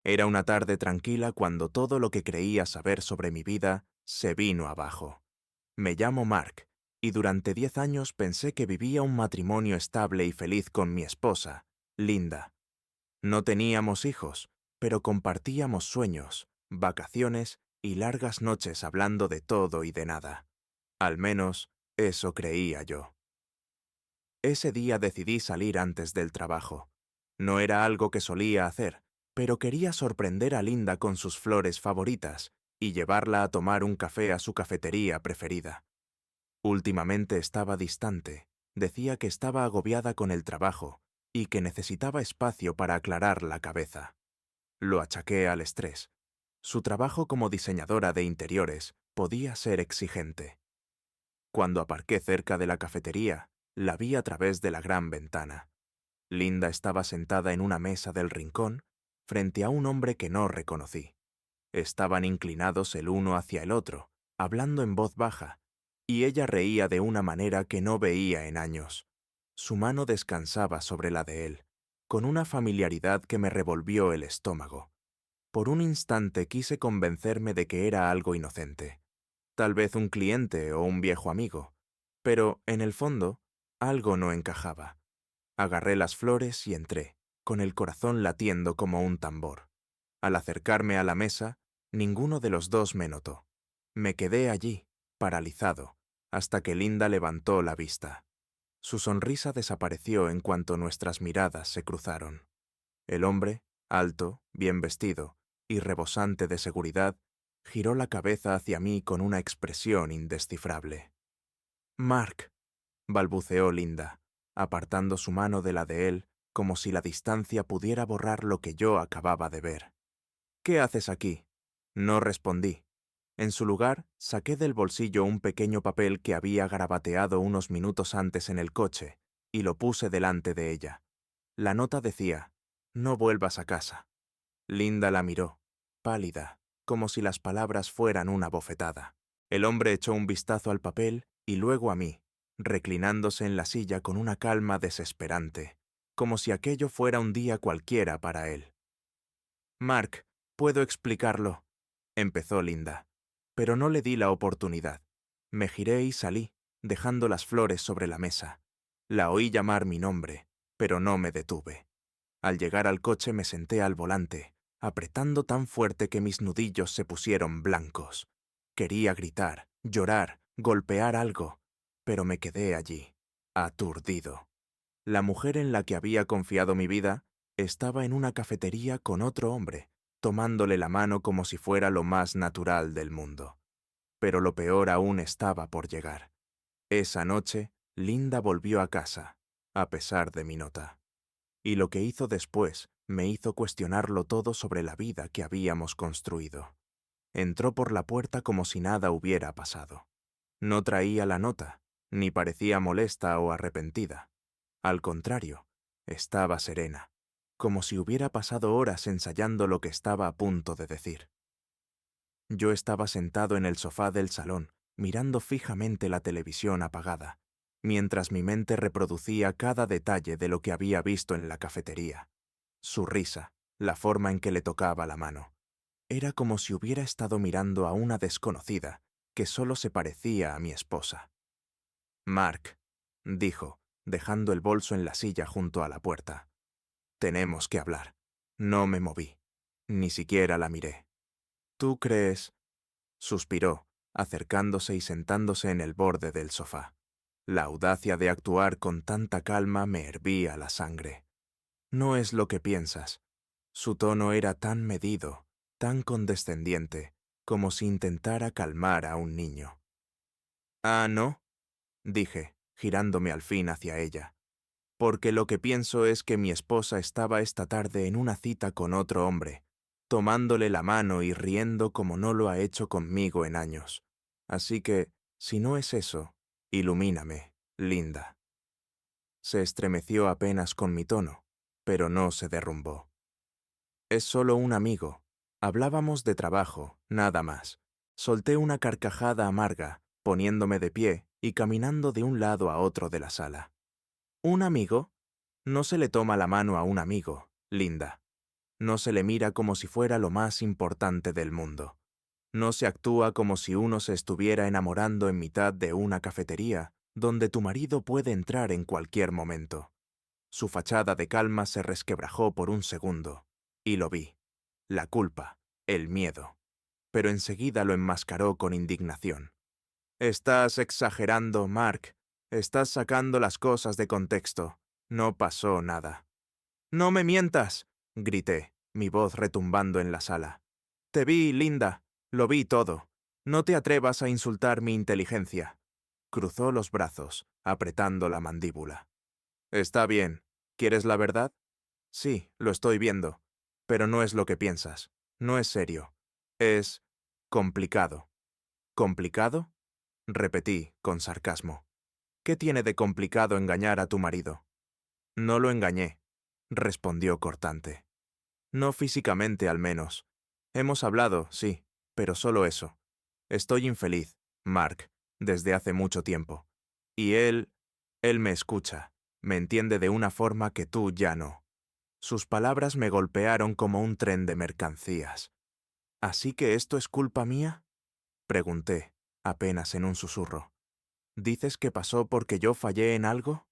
Era una tarde tranquila cuando todo lo que creía saber sobre mi vida se vino abajo. Me llamo Mark, y durante 10 años pensé que vivía un matrimonio estable y feliz con mi esposa, Linda. No teníamos hijos, pero compartíamos sueños, vacaciones y largas noches hablando de todo y de nada. Al menos, eso creía yo. Ese día decidí salir antes del trabajo. No era algo que solía hacer, pero quería sorprender a Linda con sus flores favoritas y llevarla a tomar un café a su cafetería preferida. Últimamente estaba distante, decía que estaba agobiada con el trabajo y que necesitaba espacio para aclarar la cabeza. Lo achaqué al estrés. Su trabajo como diseñadora de interiores podía ser exigente. Cuando aparqué cerca de la cafetería, la vi a través de la gran ventana. Linda estaba sentada en una mesa del rincón, frente a un hombre que no reconocí. Estaban inclinados el uno hacia el otro, hablando en voz baja, y ella reía de una manera que no veía en años. Su mano descansaba sobre la de él, con una familiaridad que me revolvió el estómago. Por un instante quise convencerme de que era algo inocente, tal vez un cliente o un viejo amigo, pero, en el fondo, algo no encajaba. Agarré las flores y entré, con el corazón latiendo como un tambor. Al acercarme a la mesa, ninguno de los dos me notó. Me quedé allí, paralizado, hasta que Linda levantó la vista. Su sonrisa desapareció en cuanto nuestras miradas se cruzaron. El hombre, alto, bien vestido y rebosante de seguridad, giró la cabeza hacia mí con una expresión indescifrable. «Mark», balbuceó Linda, apartando su mano de la de él como si la distancia pudiera borrar lo que yo acababa de ver. «¿Qué haces aquí?» No respondí. En su lugar, saqué del bolsillo un pequeño papel que había garabateado unos minutos antes en el coche y lo puse delante de ella. La nota decía: «No vuelvas a casa». Linda la miró, pálida, como si las palabras fueran una bofetada. El hombre echó un vistazo al papel y luego a mí, reclinándose en la silla con una calma desesperante, como si aquello fuera un día cualquiera para él. «Mark, puedo explicarlo», empezó Linda, pero no le di la oportunidad. Me giré y salí, dejando las flores sobre la mesa. La oí llamar mi nombre, pero no me detuve. Al llegar al coche me senté al volante, apretando tan fuerte que mis nudillos se pusieron blancos. Quería gritar, llorar, golpear algo, pero me quedé allí, aturdido. La mujer en la que había confiado mi vida estaba en una cafetería con otro hombre, tomándole la mano como si fuera lo más natural del mundo. Pero lo peor aún estaba por llegar. Esa noche, Linda volvió a casa, a pesar de mi nota. Y lo que hizo después me hizo cuestionarlo todo sobre la vida que habíamos construido. Entró por la puerta como si nada hubiera pasado. No traía la nota, ni parecía molesta o arrepentida. Al contrario, estaba serena, como si hubiera pasado horas ensayando lo que estaba a punto de decir. Yo estaba sentado en el sofá del salón, mirando fijamente la televisión apagada, mientras mi mente reproducía cada detalle de lo que había visto en la cafetería. Su risa, la forma en que le tocaba la mano. Era como si hubiera estado mirando a una desconocida que solo se parecía a mi esposa. «Mark», dijo, dejando el bolso en la silla junto a la puerta. «Tenemos que hablar». No me moví. Ni siquiera la miré. «¿Tú crees?», suspiró, acercándose y sentándose en el borde del sofá. La audacia de actuar con tanta calma me hervía la sangre. «No es lo que piensas». Su tono era tan medido, tan condescendiente, como si intentara calmar a un niño. «Ah, ¿no?», dije, girándome al fin hacia ella. «Porque lo que pienso es que mi esposa estaba esta tarde en una cita con otro hombre, tomándole la mano y riendo como no lo ha hecho conmigo en años. Así que, si no es eso, ilumíname, Linda». Se estremeció apenas con mi tono, pero no se derrumbó. «Es solo un amigo. Hablábamos de trabajo, nada más». Solté una carcajada amarga, poniéndome de pie y caminando de un lado a otro de la sala. «¿Un amigo? No se le toma la mano a un amigo, Linda». No se le mira como si fuera lo más importante del mundo. No se actúa como si uno se estuviera enamorando en mitad de una cafetería, donde tu marido puede entrar en cualquier momento. Su fachada de calma se resquebrajó por un segundo, y lo vi. La culpa, el miedo. Pero enseguida lo enmascaró con indignación. Estás exagerando, Mark. Estás sacando las cosas de contexto. No pasó nada. ¡No me mientas!, grité, mi voz retumbando en la sala. Te vi, Linda. Lo vi todo. No te atrevas a insultar mi inteligencia. Cruzó los brazos, apretando la mandíbula. Está bien. ¿Quieres la verdad? Sí, lo estoy viendo. Pero no es lo que piensas. No es serio. Es complicado. ¿Complicado? Repetí, con sarcasmo. ¿Qué tiene de complicado engañar a tu marido? No lo engañé, respondió cortante. No físicamente, al menos. Hemos hablado, sí, pero solo eso. Estoy infeliz, Mark, desde hace mucho tiempo. Y él me escucha, me entiende de una forma que tú ya no. Sus palabras me golpearon como un tren de mercancías. ¿Así que esto es culpa mía?, pregunté, apenas en un susurro. ¿Dices que pasó porque yo fallé en algo?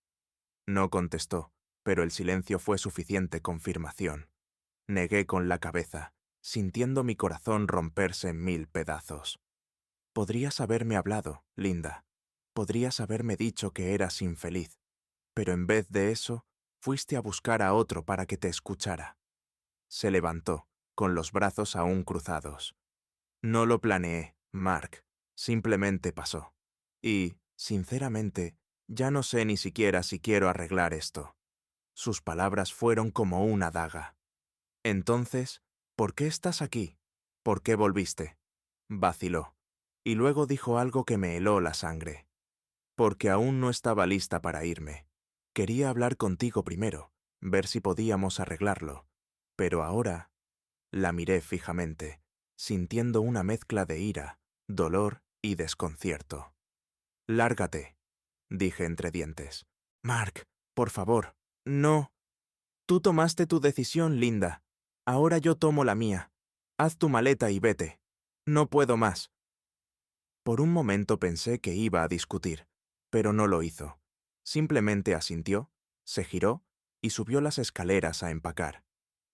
No contestó, pero el silencio fue suficiente confirmación. Negué con la cabeza, sintiendo mi corazón romperse en 1000 pedazos. Podrías haberme hablado, Linda. Podrías haberme dicho que eras infeliz. Pero en vez de eso, fuiste a buscar a otro para que te escuchara. Se levantó, con los brazos aún cruzados. No lo planeé, Mark. Simplemente pasó. Y, sinceramente, ya no sé ni siquiera si quiero arreglar esto. Sus palabras fueron como una daga. Entonces, ¿por qué estás aquí? ¿Por qué volviste? Vaciló. Y luego dijo algo que me heló la sangre. Porque aún no estaba lista para irme. Quería hablar contigo primero, ver si podíamos arreglarlo. Pero ahora... La miré fijamente, sintiendo una mezcla de ira, dolor y desconcierto. Lárgate, dije entre dientes. Mark, por favor, no. Tú tomaste tu decisión, Linda. Ahora yo tomo la mía. Haz tu maleta y vete. No puedo más. Por un momento pensé que iba a discutir, pero no lo hizo. Simplemente asintió, se giró y subió las escaleras a empacar.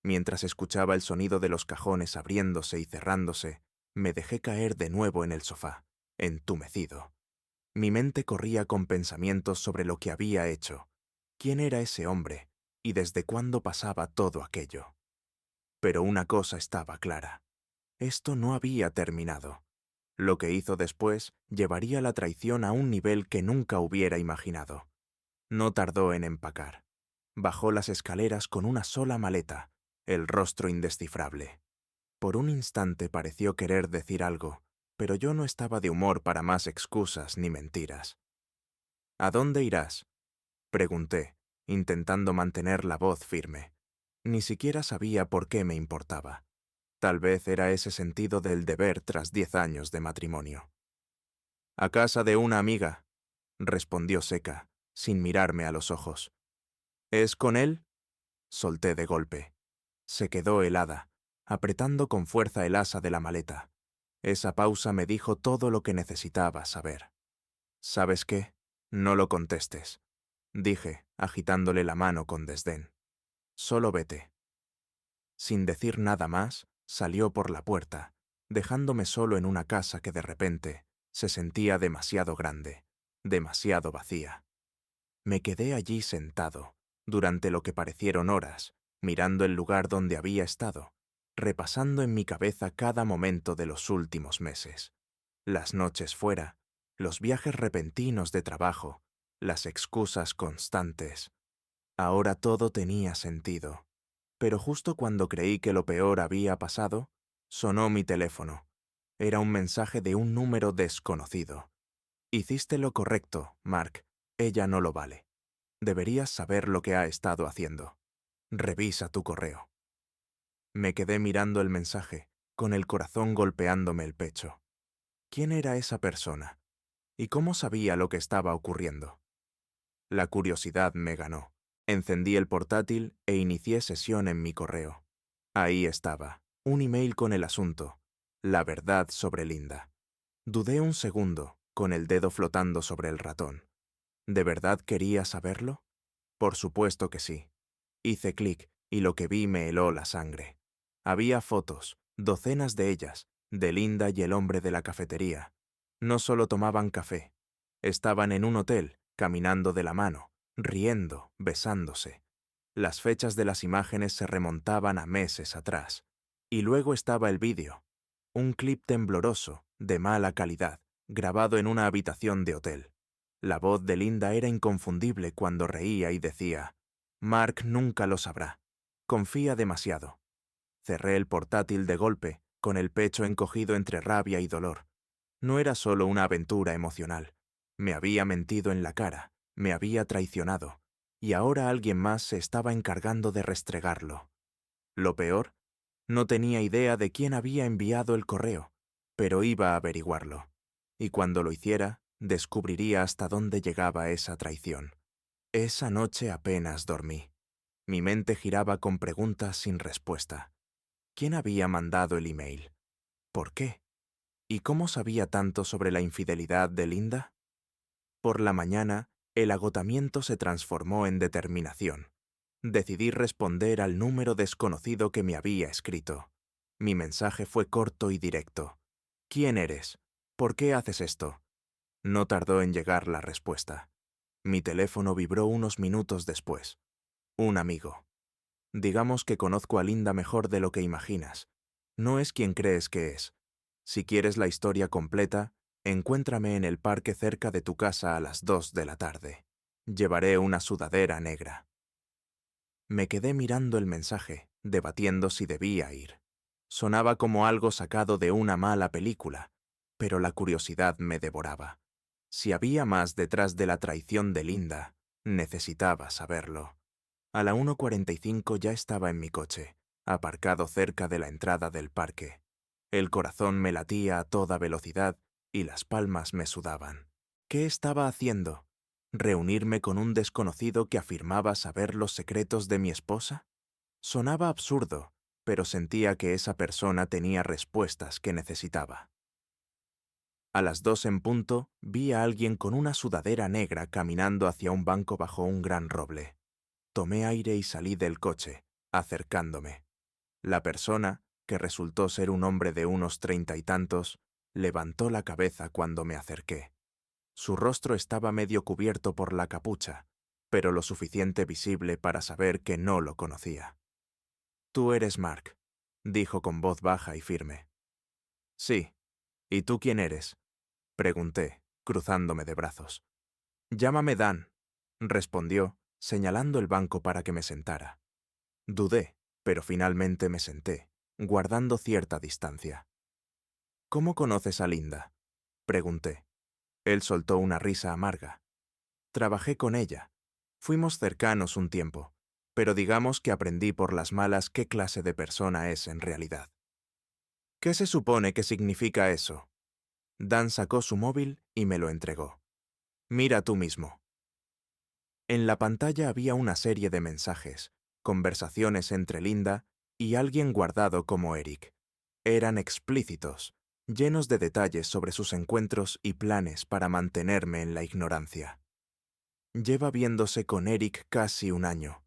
Mientras escuchaba el sonido de los cajones abriéndose y cerrándose, me dejé caer de nuevo en el sofá, entumecido. Mi mente corría con pensamientos sobre lo que había hecho, quién era ese hombre y desde cuándo pasaba todo aquello. Pero una cosa estaba clara. Esto no había terminado. Lo que hizo después llevaría la traición a un nivel que nunca hubiera imaginado. No tardó en empacar. Bajó las escaleras con una sola maleta, el rostro indescifrable. Por un instante pareció querer decir algo, pero yo no estaba de humor para más excusas ni mentiras. ¿A dónde irás?, pregunté, intentando mantener la voz firme. Ni siquiera sabía por qué me importaba. Tal vez era ese sentido del deber tras 10 años de matrimonio. «A casa de una amiga», respondió seca, sin mirarme a los ojos. «¿Es con él?», solté de golpe. Se quedó helada, apretando con fuerza el asa de la maleta. Esa pausa me dijo todo lo que necesitaba saber. «¿Sabes qué? No lo contestes», dije, agitándole la mano con desdén. «Solo vete». Sin decir nada más, salió por la puerta, dejándome solo en una casa que de repente se sentía demasiado grande, demasiado vacía. Me quedé allí sentado, durante lo que parecieron horas, mirando el lugar donde había estado, repasando en mi cabeza cada momento de los últimos meses. Las noches fuera, los viajes repentinos de trabajo, las excusas constantes. Ahora todo tenía sentido. Pero justo cuando creí que lo peor había pasado, sonó mi teléfono. Era un mensaje de un número desconocido. «Hiciste lo correcto, Mark. Ella no lo vale. Deberías saber lo que ha estado haciendo. Revisa tu correo». Me quedé mirando el mensaje, con el corazón golpeándome el pecho. ¿Quién era esa persona? ¿Y cómo sabía lo que estaba ocurriendo? La curiosidad me ganó. Encendí el portátil e inicié sesión en mi correo. Ahí estaba, un email con el asunto, la verdad sobre Linda. Dudé un segundo, con el dedo flotando sobre el ratón. ¿De verdad quería saberlo? Por supuesto que sí. Hice clic y lo que vi me heló la sangre. Había fotos, docenas de ellas, de Linda y el hombre de la cafetería. No solo tomaban café. Estaban en un hotel, caminando de la mano, riendo, besándose. Las fechas de las imágenes se remontaban a meses atrás. Y luego estaba el vídeo. Un clip tembloroso, de mala calidad, grabado en una habitación de hotel. La voz de Linda era inconfundible cuando reía y decía: «Mark nunca lo sabrá. Confía demasiado». Cerré el portátil de golpe, con el pecho encogido entre rabia y dolor. No era solo una aventura emocional. Me había mentido en la cara, me había traicionado, y ahora alguien más se estaba encargando de restregarlo. Lo peor, no tenía idea de quién había enviado el correo, pero iba a averiguarlo. Y cuando lo hiciera, descubriría hasta dónde llegaba esa traición. Esa noche apenas dormí. Mi mente giraba con preguntas sin respuesta. ¿Quién había mandado el email? ¿Por qué? ¿Y cómo sabía tanto sobre la infidelidad de Linda? Por la mañana, el agotamiento se transformó en determinación. Decidí responder al número desconocido que me había escrito. Mi mensaje fue corto y directo. ¿Quién eres? ¿Por qué haces esto? No tardó en llegar la respuesta. Mi teléfono vibró unos minutos después. Un amigo. Digamos que conozco a Linda mejor de lo que imaginas. No es quien crees que es. Si quieres la historia completa, encuéntrame en el parque cerca de tu casa a las 2 de la tarde. Llevaré una sudadera negra. Me quedé mirando el mensaje, debatiendo si debía ir. Sonaba como algo sacado de una mala película, pero la curiosidad me devoraba. Si había más detrás de la traición de Linda, necesitaba saberlo. A la 1:45 ya estaba en mi coche, aparcado cerca de la entrada del parque. El corazón me latía a toda velocidad y las palmas me sudaban. ¿Qué estaba haciendo? ¿Reunirme con un desconocido que afirmaba saber los secretos de mi esposa? Sonaba absurdo, pero sentía que esa persona tenía respuestas que necesitaba. A las 2 en punto, vi a alguien con una sudadera negra caminando hacia un banco bajo un gran roble. Tomé aire y salí del coche, acercándome. La persona, que resultó ser un hombre de unos 30 y tantos, levantó la cabeza cuando me acerqué. Su rostro estaba medio cubierto por la capucha, pero lo suficiente visible para saber que no lo conocía. «Tú eres Mark», dijo con voz baja y firme. «Sí. ¿Y tú quién eres?», pregunté, cruzándome de brazos. «Llámame Dan», respondió, señalando el banco para que me sentara. Dudé, pero finalmente me senté, guardando cierta distancia. «¿Cómo conoces a Linda?», pregunté. Él soltó una risa amarga. «Trabajé con ella. Fuimos cercanos un tiempo, pero digamos que aprendí por las malas qué clase de persona es en realidad». «¿Qué se supone que significa eso?». Dan sacó su móvil y me lo entregó. «Mira tú mismo». En la pantalla había una serie de mensajes, conversaciones entre Linda y alguien guardado como Eric. Eran explícitos, llenos de detalles sobre sus encuentros y planes para mantenerme en la ignorancia. «Lleva viéndose con Eric casi un año»,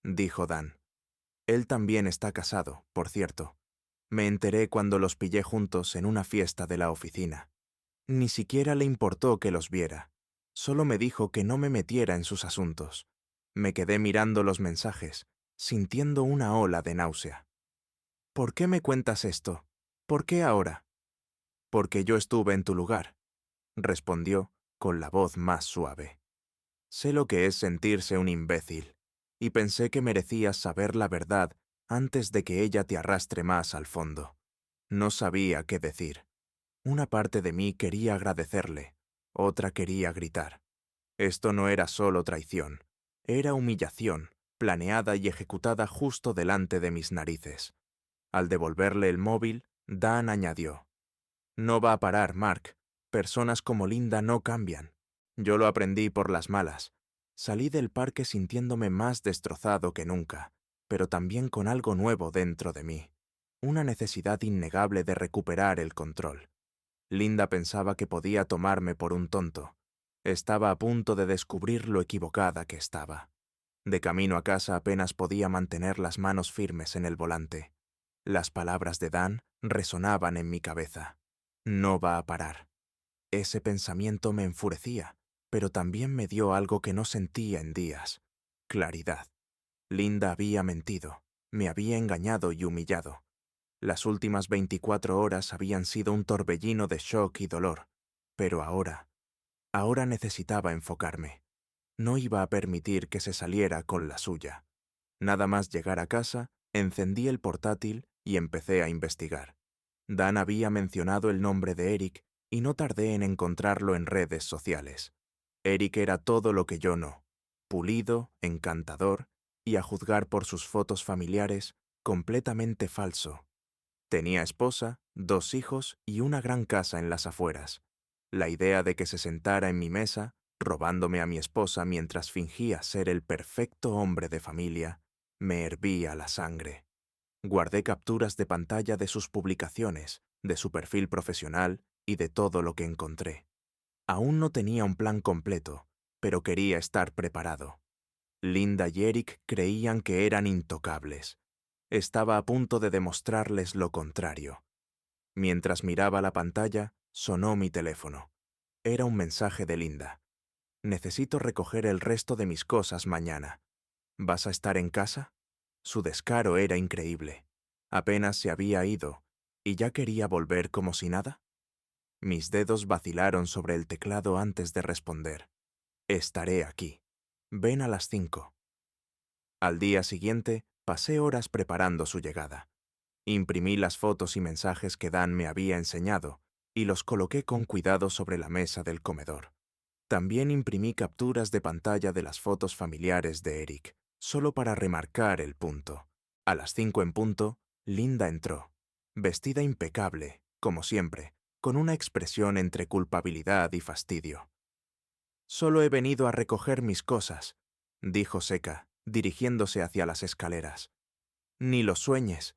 dijo Dan. «Él también está casado, por cierto. Me enteré cuando los pillé juntos en una fiesta de la oficina. Ni siquiera le importó que los viera. Solo me dijo que no me metiera en sus asuntos. Me quedé mirando los mensajes, sintiendo una ola de náusea. «¿Por qué me cuentas esto? ¿Por qué ahora?». «Porque yo estuve en tu lugar», respondió, con la voz más suave. «Sé lo que es sentirse un imbécil, y pensé que merecías saber la verdad antes de que ella te arrastre más al fondo. No sabía qué decir. Una parte de mí quería agradecerle, otra quería gritar. Esto no era solo traición, era humillación, planeada y ejecutada justo delante de mis narices. Al devolverle el móvil, Dan añadió: «No va a parar, Mark. Personas como Linda no cambian. Yo lo aprendí por las malas. Salí del parque sintiéndome más destrozado que nunca, pero también con algo nuevo dentro de mí, una necesidad innegable de recuperar el control. Linda pensaba que podía tomarme por un tonto. Estaba a punto de descubrir lo equivocada que estaba. De camino a casa apenas podía mantener las manos firmes en el volante. Las palabras de Dan resonaban en mi cabeza. No va a parar. Ese pensamiento me enfurecía, pero también me dio algo que no sentía en días: claridad. Linda había mentido, me había engañado y humillado. Las últimas 24 horas habían sido un torbellino de shock y dolor, pero ahora necesitaba enfocarme. No iba a permitir que se saliera con la suya. Nada más llegar a casa, encendí el portátil y empecé a investigar. Dan había mencionado el nombre de Eric y no tardé en encontrarlo en redes sociales. Eric era todo lo que yo no: pulido, encantador y, a juzgar por sus fotos familiares, completamente falso. Tenía esposa, 2 hijos y una gran casa en las afueras. La idea de que se sentara en mi mesa, robándome a mi esposa mientras fingía ser el perfecto hombre de familia, me hervía la sangre. Guardé capturas de pantalla de sus publicaciones, de su perfil profesional y de todo lo que encontré. Aún no tenía un plan completo, pero quería estar preparado. Linda y Eric creían que eran intocables. Estaba a punto de demostrarles lo contrario. Mientras miraba la pantalla, sonó mi teléfono. Era un mensaje de Linda. Necesito recoger el resto de mis cosas mañana. ¿Vas a estar en casa? Su descaro era increíble. Apenas se había ido, y ya quería volver como si nada. Mis dedos vacilaron sobre el teclado antes de responder. Estaré aquí. Ven a las 5. Al día siguiente, pasé horas preparando su llegada. Imprimí las fotos y mensajes que Dan me había enseñado y los coloqué con cuidado sobre la mesa del comedor. También imprimí capturas de pantalla de las fotos familiares de Eric, solo para remarcar el punto. A las 5 en punto, Linda entró, vestida impecable, como siempre, con una expresión entre culpabilidad y fastidio. «Solo he venido a recoger mis cosas», dijo seca, dirigiéndose hacia las escaleras. «Ni lo sueñes»,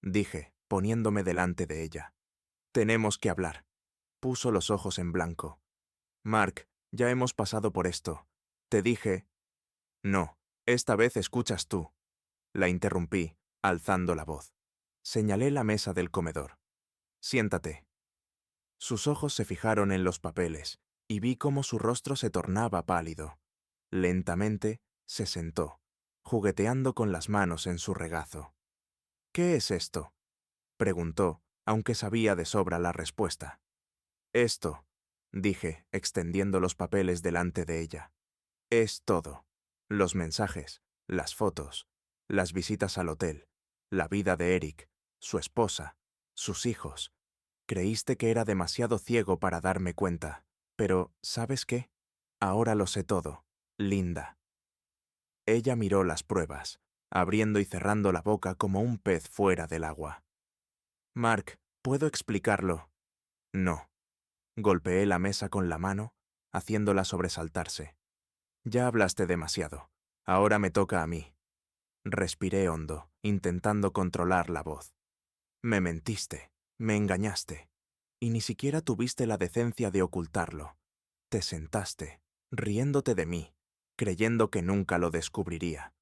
dije, poniéndome delante de ella. «Tenemos que hablar». Puso los ojos en blanco. «Mark, ya hemos pasado por esto. Te dije...» «No, esta vez escuchas tú», la interrumpí, alzando la voz. Señalé la mesa del comedor. «Siéntate». Sus ojos se fijaron en los papeles y vi cómo su rostro se tornaba pálido. Lentamente se sentó, jugueteando con las manos en su regazo. «¿Qué es esto?», preguntó, aunque sabía de sobra la respuesta. «Esto», dije, extendiendo los papeles delante de ella. «Es todo. Los mensajes, las fotos, las visitas al hotel, la vida de Eric, su esposa, sus hijos. Creíste que era demasiado ciego para darme cuenta, pero ¿sabes qué? Ahora lo sé todo, Linda». Ella miró las pruebas, abriendo y cerrando la boca como un pez fuera del agua. «Mark, ¿puedo explicarlo?» «No». Golpeé la mesa con la mano, haciéndola sobresaltarse. «Ya hablaste demasiado. Ahora me toca a mí». Respiré hondo, intentando controlar la voz. «Me mentiste, me engañaste, y ni siquiera tuviste la decencia de ocultarlo. Te sentaste, riéndote de mí, creyendo que nunca lo descubriría.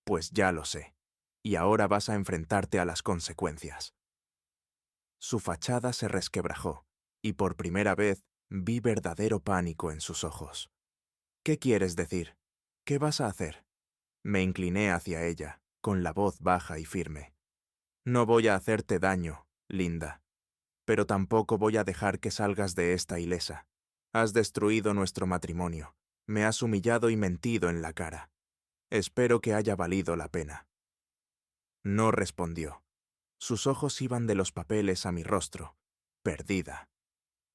Pues ya lo sé, y ahora vas a enfrentarte a las consecuencias». Su fachada se resquebrajó, y por primera vez vi verdadero pánico en sus ojos. «¿Qué quieres decir? ¿Qué vas a hacer?». Me incliné hacia ella, con la voz baja y firme. «No voy a hacerte daño, Linda, pero tampoco voy a dejar que salgas de esta ilesa. Has destruido nuestro matrimonio, me has humillado y mentido en la cara. Espero que haya valido la pena». No respondió. Sus ojos iban de los papeles a mi rostro, perdida.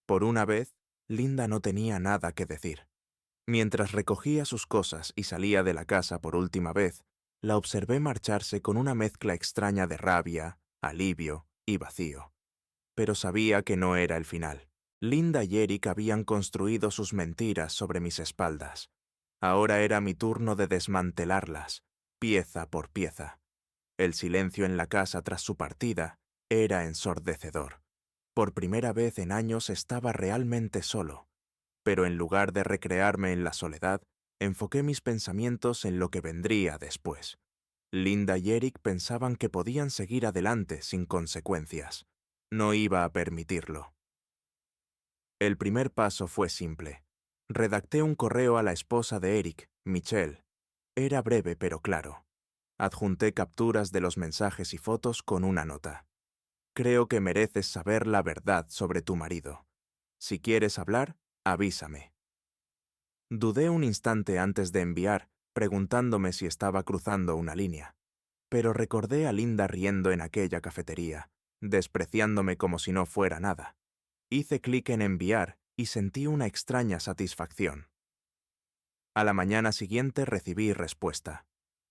Por una vez, Linda no tenía nada que decir. Mientras recogía sus cosas y salía de la casa por última vez, la observé marcharse con una mezcla extraña de rabia, alivio y vacío. Pero sabía que no era el final. Linda y Eric habían construido sus mentiras sobre mis espaldas. Ahora era mi turno de desmantelarlas, pieza por pieza. El silencio en la casa tras su partida era ensordecedor. Por primera vez en años estaba realmente solo, pero en lugar de recrearme en la soledad, enfoqué mis pensamientos en lo que vendría después. Linda y Eric pensaban que podían seguir adelante sin consecuencias. No iba a permitirlo. El primer paso fue simple. Redacté un correo a la esposa de Eric, Michelle. Era breve pero claro. Adjunté capturas de los mensajes y fotos con una nota. Creo que mereces saber la verdad sobre tu marido. Si quieres hablar, avísame. Dudé un instante antes de enviar, preguntándome si estaba cruzando una línea. Pero recordé a Linda riendo en aquella cafetería, despreciándome como si no fuera nada. Hice clic en enviar y sentí una extraña satisfacción. A la mañana siguiente recibí respuesta.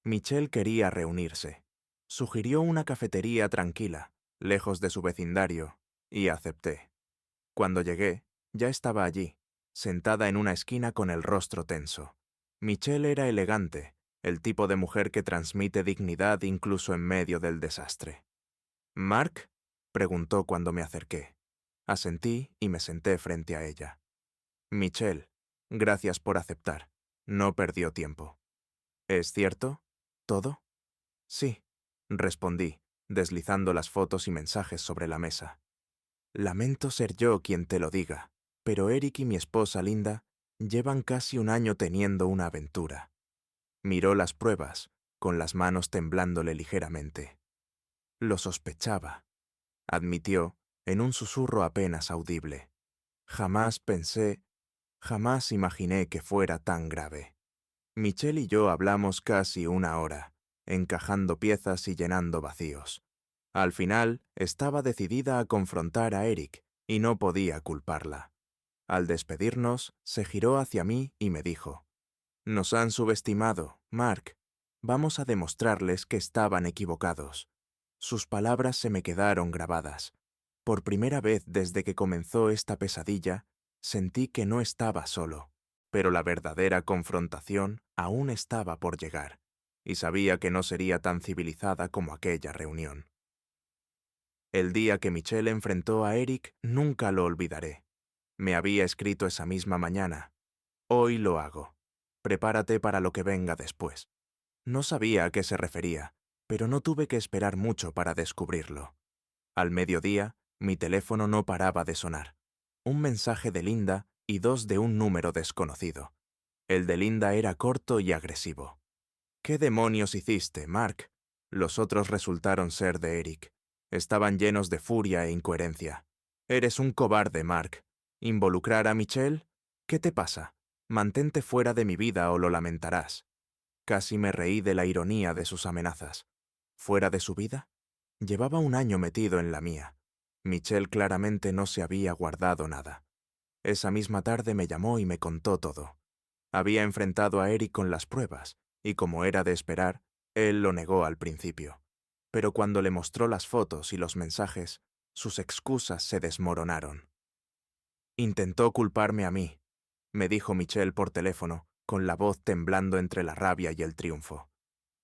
Michelle quería reunirse. Sugirió una cafetería tranquila, lejos de su vecindario, y acepté. Cuando llegué, ya estaba allí, sentada en una esquina con el rostro tenso. Michelle era elegante, el tipo de mujer que transmite dignidad incluso en medio del desastre. ¿Mark?, preguntó cuando me acerqué. Asentí y me senté frente a ella. Michelle, gracias por aceptar. No perdió tiempo. ¿Es cierto? ¿Todo? Sí, respondí, deslizando las fotos y mensajes sobre la mesa. Lamento ser yo quien te lo diga, pero Eric y mi esposa Linda llevan casi un año teniendo una aventura. Miró las pruebas, con las manos temblándole ligeramente. Lo sospechaba, admitió, en un susurro apenas audible. Jamás imaginé que fuera tan grave. Michelle y yo hablamos casi una hora, encajando piezas y llenando vacíos. Al final, estaba decidida a confrontar a Eric, y no podía culparla. Al despedirnos, se giró hacia mí y me dijo: «Nos han subestimado, Mark. Vamos a demostrarles que estaban equivocados». Sus palabras se me quedaron grabadas. Por primera vez desde que comenzó esta pesadilla, sentí que no estaba solo, pero la verdadera confrontación aún estaba por llegar, y sabía que no sería tan civilizada como aquella reunión. El día que Michelle enfrentó a Eric nunca lo olvidaré. Me había escrito esa misma mañana: «Hoy lo hago. Prepárate para lo que venga después». No sabía a qué se refería, pero no tuve que esperar mucho para descubrirlo. Al mediodía, mi teléfono no paraba de sonar. Un mensaje de Linda y dos de un número desconocido. El de Linda era corto y agresivo. «¿Qué demonios hiciste, Mark?». Los otros resultaron ser de Eric. Estaban llenos de furia e incoherencia. «Eres un cobarde, Mark. ¿Involucrar a Michelle? ¿Qué te pasa? Mantente fuera de mi vida o lo lamentarás». Casi me reí de la ironía de sus amenazas. ¿Fuera de su vida? Llevaba un año metido en la mía. Michelle claramente no se había guardado nada. Esa misma tarde me llamó y me contó todo. Había enfrentado a Eric con las pruebas, y como era de esperar, él lo negó al principio. Pero cuando le mostró las fotos y los mensajes, sus excusas se desmoronaron. «Intentó culparme a mí», me dijo Michelle por teléfono, con la voz temblando entre la rabia y el triunfo.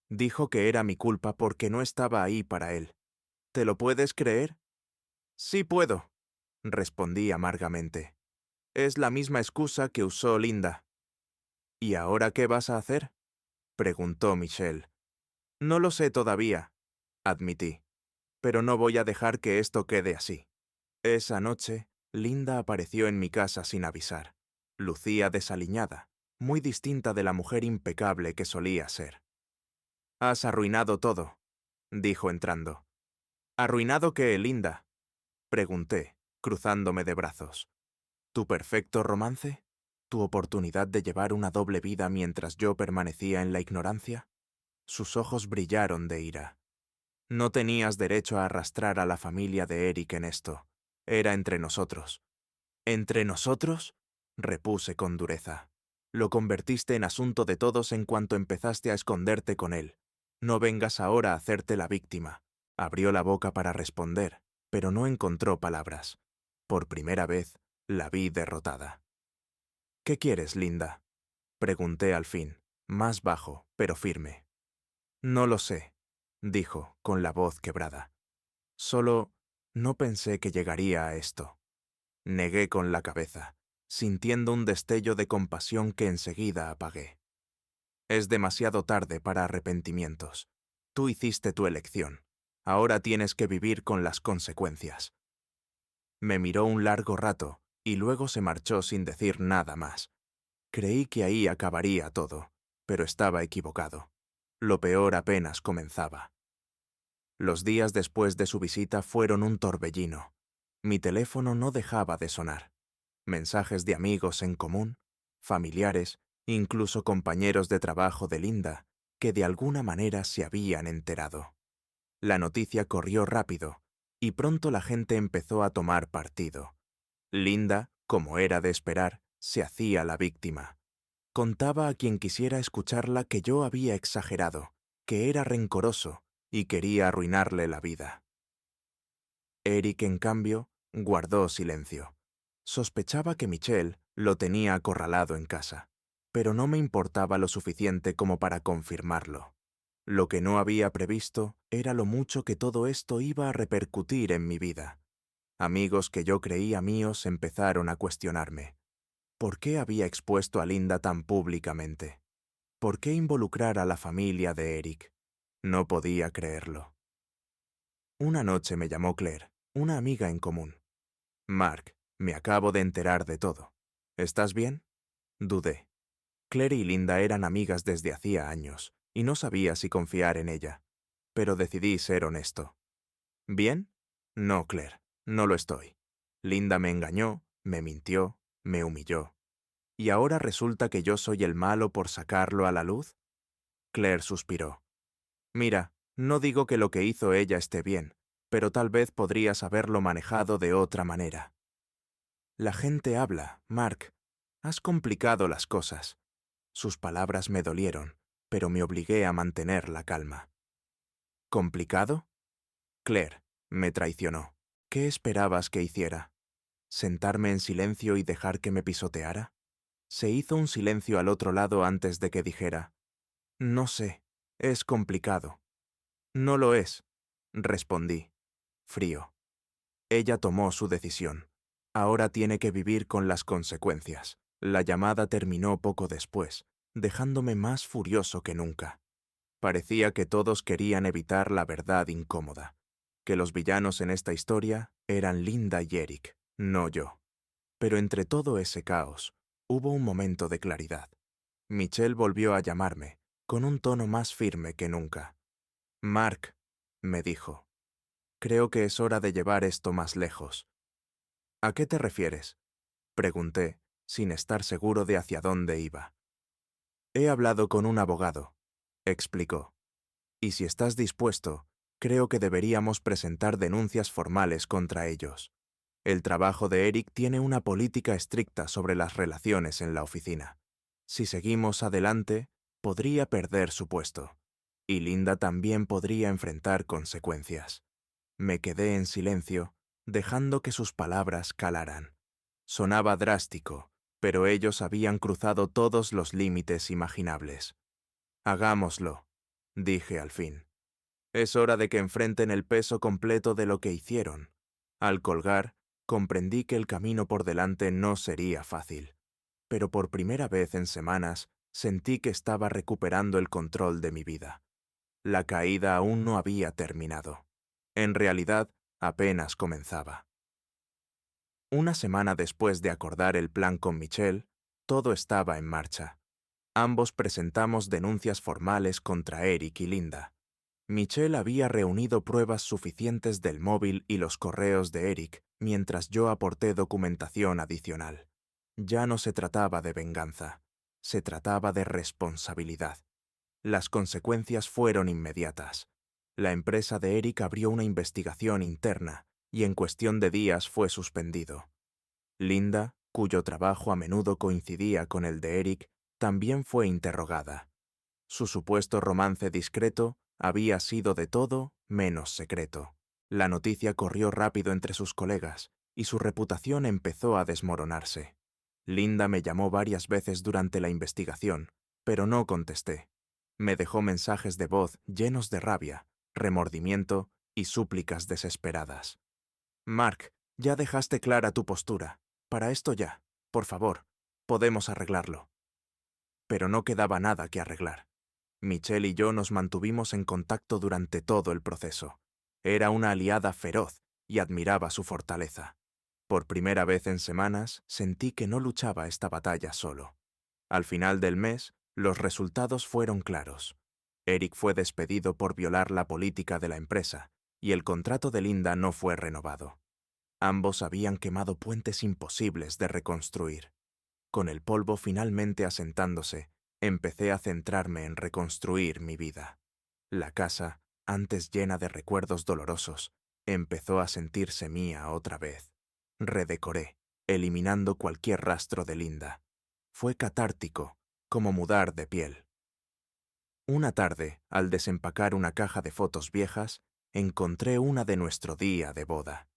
Dijo que era mi culpa porque no estaba ahí para él. ¿Te lo puedes creer? «Sí puedo», respondí amargamente. «Es la misma excusa que usó Linda». «¿Y ahora qué vas a hacer?», preguntó Michelle. «No lo sé todavía», admití, «pero no voy a dejar que esto quede así». Esa noche, Linda apareció en mi casa sin avisar. Lucía desaliñada, muy distinta de la mujer impecable que solía ser. «Has arruinado todo», dijo entrando. «¿Arruinado qué, Linda?», pregunté, cruzándome de brazos. «¿Tu perfecto romance? ¿Tu oportunidad de llevar una doble vida mientras yo permanecía en la ignorancia?». Sus ojos brillaron de ira. «No tenías derecho a arrastrar a la familia de Eric en esto. Era entre nosotros». «¿Entre nosotros?», repuse con dureza. «Lo convertiste en asunto de todos en cuanto empezaste a esconderte con él. No vengas ahora a hacerte la víctima». Abrió la boca para responder, pero no encontró palabras. Por primera vez, la vi derrotada. «¿Qué quieres, Linda?», pregunté al fin, más bajo, pero firme. «No lo sé». dijo, con la voz quebrada. Solo no pensé que llegaría a esto. Negué con la cabeza, sintiendo un destello de compasión que enseguida apagué. Es demasiado tarde para arrepentimientos. Tú hiciste tu elección. Ahora tienes que vivir con las consecuencias. Me miró un largo rato y luego se marchó sin decir nada más. Creí que ahí acabaría todo, pero estaba equivocado. Lo peor apenas comenzaba. Los días después de su visita fueron un torbellino. Mi teléfono no dejaba de sonar. Mensajes de amigos en común, familiares, incluso compañeros de trabajo de Linda, que de alguna manera se habían enterado. La noticia corrió rápido, y pronto la gente empezó a tomar partido. Linda, como era de esperar, se hacía la víctima. Contaba a quien quisiera escucharla que yo había exagerado, que era rencoroso y quería arruinarle la vida. Eric, en cambio, guardó silencio. Sospechaba que Michelle lo tenía acorralado en casa, pero no me importaba lo suficiente como para confirmarlo. Lo que no había previsto era lo mucho que todo esto iba a repercutir en mi vida. Amigos que yo creía míos empezaron a cuestionarme. ¿Por qué había expuesto a Linda tan públicamente? ¿Por qué involucrar a la familia de Eric? No podía creerlo. Una noche me llamó Claire, una amiga en común. Mark, me acabo de enterar de todo. ¿Estás bien? Dudé. Claire y Linda eran amigas desde hacía años, y no sabía si confiar en ella. Pero decidí ser honesto. ¿Bien? No, Claire, no lo estoy. Linda me engañó, me mintió, me humilló. ¿Y ahora resulta que yo soy el malo por sacarlo a la luz? Claire suspiró. Mira, no digo que lo que hizo ella esté bien, pero tal vez podrías haberlo manejado de otra manera. La gente habla, Mark. Has complicado las cosas. Sus palabras me dolieron, pero me obligué a mantener la calma. ¿Complicado? Claire, me traicionó. ¿Qué esperabas que hiciera? ¿Sentarme en silencio y dejar que me pisoteara? Se hizo un silencio al otro lado antes de que dijera, no sé, es complicado. No lo es, respondí, frío. Ella tomó su decisión. Ahora tiene que vivir con las consecuencias. La llamada terminó poco después, dejándome más furioso que nunca. Parecía que todos querían evitar la verdad incómoda, que los villanos en esta historia eran Linda y Eric, no yo. Pero entre todo ese caos, hubo un momento de claridad. Michelle volvió a llamarme, con un tono más firme que nunca. Mark, me dijo, creo que es hora de llevar esto más lejos. ¿A qué te refieres? Pregunté, sin estar seguro de hacia dónde iba. He hablado con un abogado, explicó. Y si estás dispuesto, creo que deberíamos presentar denuncias formales contra ellos. El trabajo de Eric tiene una política estricta sobre las relaciones en la oficina. Si seguimos adelante, podría perder su puesto. Y Linda también podría enfrentar consecuencias. Me quedé en silencio, dejando que sus palabras calaran. Sonaba drástico, pero ellos habían cruzado todos los límites imaginables. Hagámoslo, dije al fin. Es hora de que enfrenten el peso completo de lo que hicieron. Al colgar, comprendí que el camino por delante no sería fácil. Pero por primera vez en semanas, sentí que estaba recuperando el control de mi vida. La caída aún no había terminado. En realidad, apenas comenzaba. Una semana después de acordar el plan con Michelle, todo estaba en marcha. Ambos presentamos denuncias formales contra Eric y Linda. Michelle había reunido pruebas suficientes del móvil y los correos de Eric, mientras yo aporté documentación adicional. Ya no se trataba de venganza, se trataba de responsabilidad. Las consecuencias fueron inmediatas. La empresa de Eric abrió una investigación interna y en cuestión de días fue suspendido. Linda, cuyo trabajo a menudo coincidía con el de Eric, también fue interrogada. Su supuesto romance discreto había sido de todo menos secreto. La noticia corrió rápido entre sus colegas y su reputación empezó a desmoronarse. Linda me llamó varias veces durante la investigación, pero no contesté. Me dejó mensajes de voz llenos de rabia, remordimiento y súplicas desesperadas. Mark, ya dejaste clara tu postura. Para esto ya, por favor, podemos arreglarlo. Pero no quedaba nada que arreglar. Michelle y yo nos mantuvimos en contacto durante todo el proceso. Era una aliada feroz y admiraba su fortaleza. Por primera vez en semanas sentí que no luchaba esta batalla solo. Al final del mes, los resultados fueron claros. Eric fue despedido por violar la política de la empresa y el contrato de Linda no fue renovado. Ambos habían quemado puentes imposibles de reconstruir. Con el polvo finalmente asentándose, empecé a centrarme en reconstruir mi vida. La casa, antes llena de recuerdos dolorosos, empezó a sentirse mía otra vez. Redecoré, eliminando cualquier rastro de Linda. Fue catártico, como mudar de piel. Una tarde, al desempacar una caja de fotos viejas, encontré una de nuestro día de boda.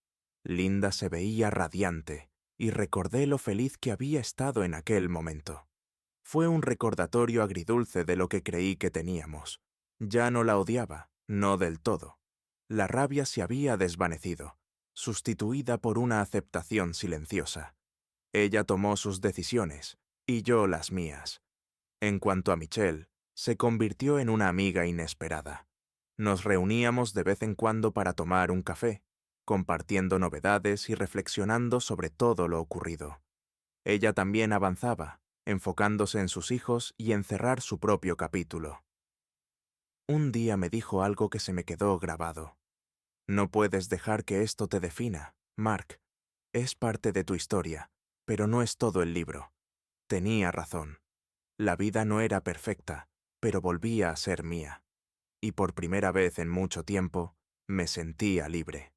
Linda se veía radiante, y recordé lo feliz que había estado en aquel momento. Fue un recordatorio agridulce de lo que creí que teníamos. Ya no la odiaba, no del todo. La rabia se había desvanecido, sustituida por una aceptación silenciosa. Ella tomó sus decisiones, y yo las mías. En cuanto a Michelle, se convirtió en una amiga inesperada. Nos reuníamos de vez en cuando para tomar un café, compartiendo novedades y reflexionando sobre todo lo ocurrido. Ella también avanzaba, enfocándose en sus hijos y en cerrar su propio capítulo. Un día me dijo algo que se me quedó grabado. No puedes dejar que esto te defina, Mark. Es parte de tu historia, pero no es todo el libro. Tenía razón. La vida no era perfecta, pero volvía a ser mía. Y por primera vez en mucho tiempo, me sentía libre.